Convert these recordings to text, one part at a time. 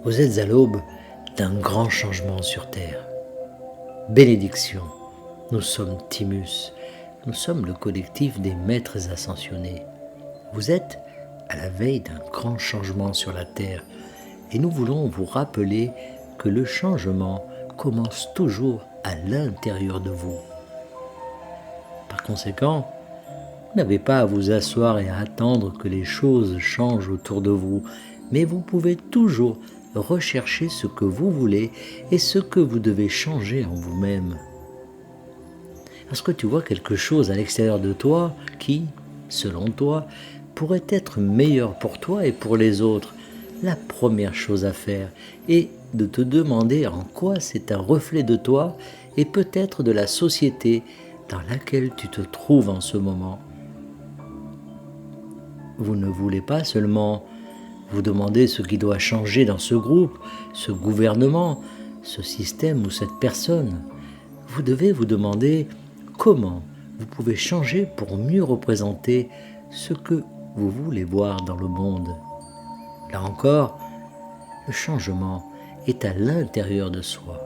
Vous êtes à l'aube d'un grand changement sur Terre. Bénédiction, nous sommes Timus, nous sommes le collectif des maîtres ascensionnés. Vous êtes à la veille d'un grand changement sur la Terre et nous voulons vous rappeler que le changement commence toujours à l'intérieur de vous. Par conséquent, vous n'avez pas à vous asseoir et à attendre que les choses changent autour de vous, mais vous pouvez toujours rechercher ce que vous voulez et ce que vous devez changer en vous-même. Parce que tu vois quelque chose à l'extérieur de toi qui, selon toi, pourrait être meilleur pour toi et pour les autres. La première chose à faire est de te demander en quoi c'est un reflet de toi et peut-être de la société dans laquelle tu te trouves en ce moment. Vous ne voulez pas seulement vous demander ce qui doit changer dans ce groupe, ce gouvernement, ce système ou cette personne. Vous devez vous demander comment vous pouvez changer pour mieux représenter ce que vous voulez voir dans le monde. Là encore, le changement est à l'intérieur de soi.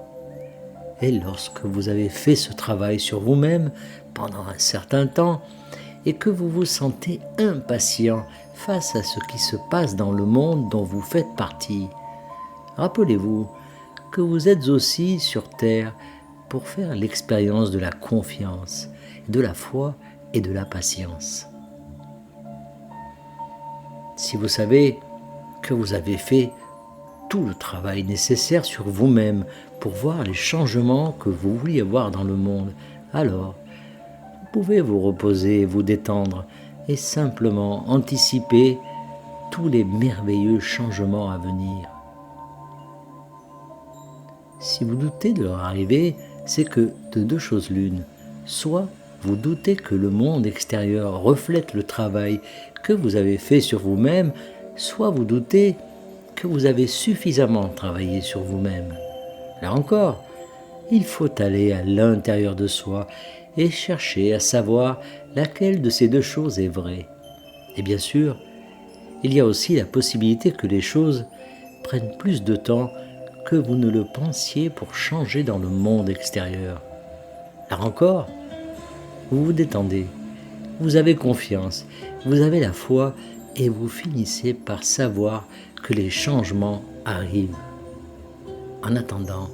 Et lorsque vous avez fait ce travail sur vous-même pendant un certain temps, et que vous vous sentez impatient face à ce qui se passe dans le monde dont vous faites partie, rappelez-vous que vous êtes aussi sur Terre pour faire l'expérience de la confiance, de la foi et de la patience. Si vous savez que vous avez fait tout le travail nécessaire sur vous-même pour voir les changements que vous vouliez voir dans le monde, alors vous pouvez vous reposer, vous détendre et simplement anticiper tous les merveilleux changements à venir. Si vous doutez de leur arrivée, c'est que de deux choses l'une. Soit vous doutez que le monde extérieur reflète le travail que vous avez fait sur vous-même, soit vous doutez que vous avez suffisamment travaillé sur vous-même. Là encore, il faut aller à l'intérieur de soi et chercher à savoir laquelle de ces deux choses est vraie. Et bien sûr, il y a aussi la possibilité que les choses prennent plus de temps que vous ne le pensiez pour changer dans le monde extérieur. Là encore, vous vous détendez, vous avez confiance, vous avez la foi et vous finissez par savoir que les changements arrivent. En attendant,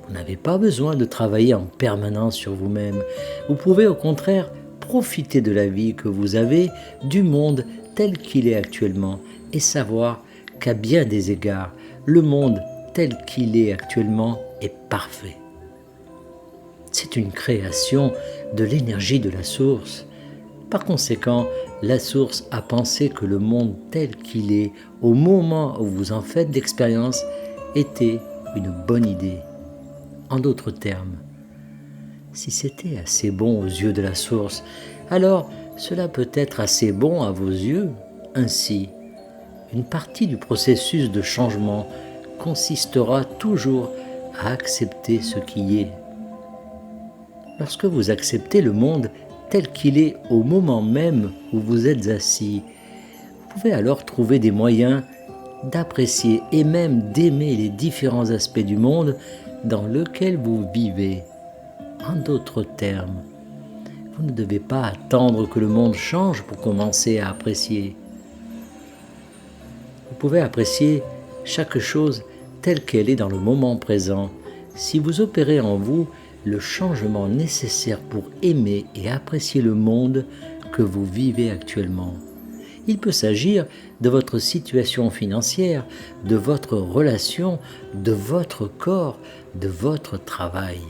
vous n'avez pas besoin de travailler en permanence sur vous-même. Vous pouvez au contraire profiter de la vie que vous avez, du monde tel qu'il est actuellement, et savoir qu'à bien des égards, le monde tel qu'il est actuellement est parfait. C'est une création de l'énergie de la source. Par conséquent, la source a pensé que le monde tel qu'il est, au moment où vous en faites l'expérience, était une bonne idée. En d'autres termes, si c'était assez bon aux yeux de la source, alors cela peut être assez bon à vos yeux. Ainsi, une partie du processus de changement consistera toujours à accepter ce qui est. Lorsque vous acceptez le monde tel qu'il est au moment même où vous êtes assis, vous pouvez alors trouver des moyens d'apprécier et même d'aimer les différents aspects du monde dans lequel vous vivez. En d'autres termes, vous ne devez pas attendre que le monde change pour commencer à apprécier. Vous pouvez apprécier chaque chose telle qu'elle est dans le moment présent si vous opérez en vous le changement nécessaire pour aimer et apprécier le monde que vous vivez actuellement. Il peut s'agir de votre situation financière, de votre relation, de votre corps, de votre travail.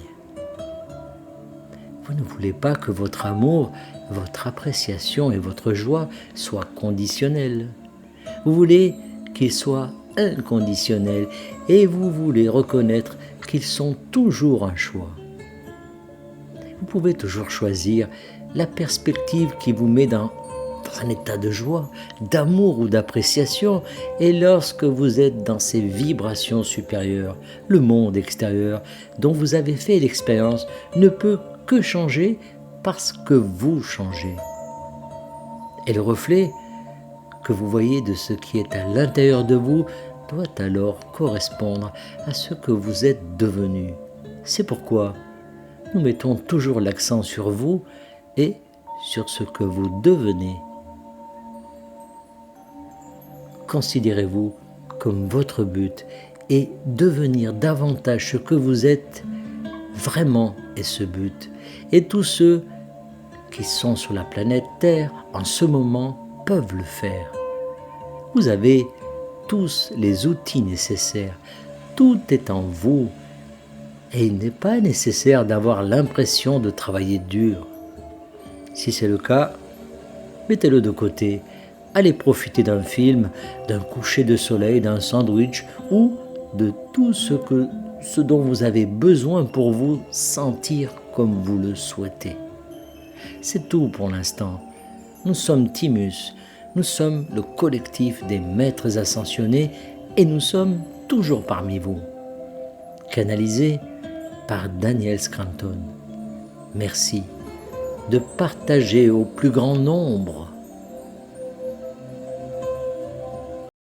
Vous ne voulez pas que votre amour, votre appréciation et votre joie soient conditionnels. Vous voulez qu'ils soient inconditionnels et vous voulez reconnaître qu'ils sont toujours un choix. Vous pouvez toujours choisir la perspective qui vous met dans un état de joie, d'amour ou d'appréciation, et lorsque vous êtes dans ces vibrations supérieures, le monde extérieur dont vous avez fait l'expérience ne peut que changer parce que vous changez. Et le reflet que vous voyez de ce qui est à l'intérieur de vous doit alors correspondre à ce que vous êtes devenu. C'est pourquoi nous mettons toujours l'accent sur vous et sur ce que vous devenez. Considérez-vous comme votre but et devenir davantage ce que vous êtes vraiment est ce but. Et tous ceux qui sont sur la planète Terre en ce moment peuvent le faire. Vous avez tous les outils nécessaires. Tout est en vous. Et il n'est pas nécessaire d'avoir l'impression de travailler dur. Si c'est le cas, mettez-le de côté. Allez profiter d'un film, d'un coucher de soleil, d'un sandwich ou de tout ce dont vous avez besoin pour vous sentir comme vous le souhaitez. C'est tout pour l'instant. Nous sommes Timus, nous sommes le collectif des maîtres ascensionnés et nous sommes toujours parmi vous. Canalisé par Daniel Scranton. Merci de partager au plus grand nombre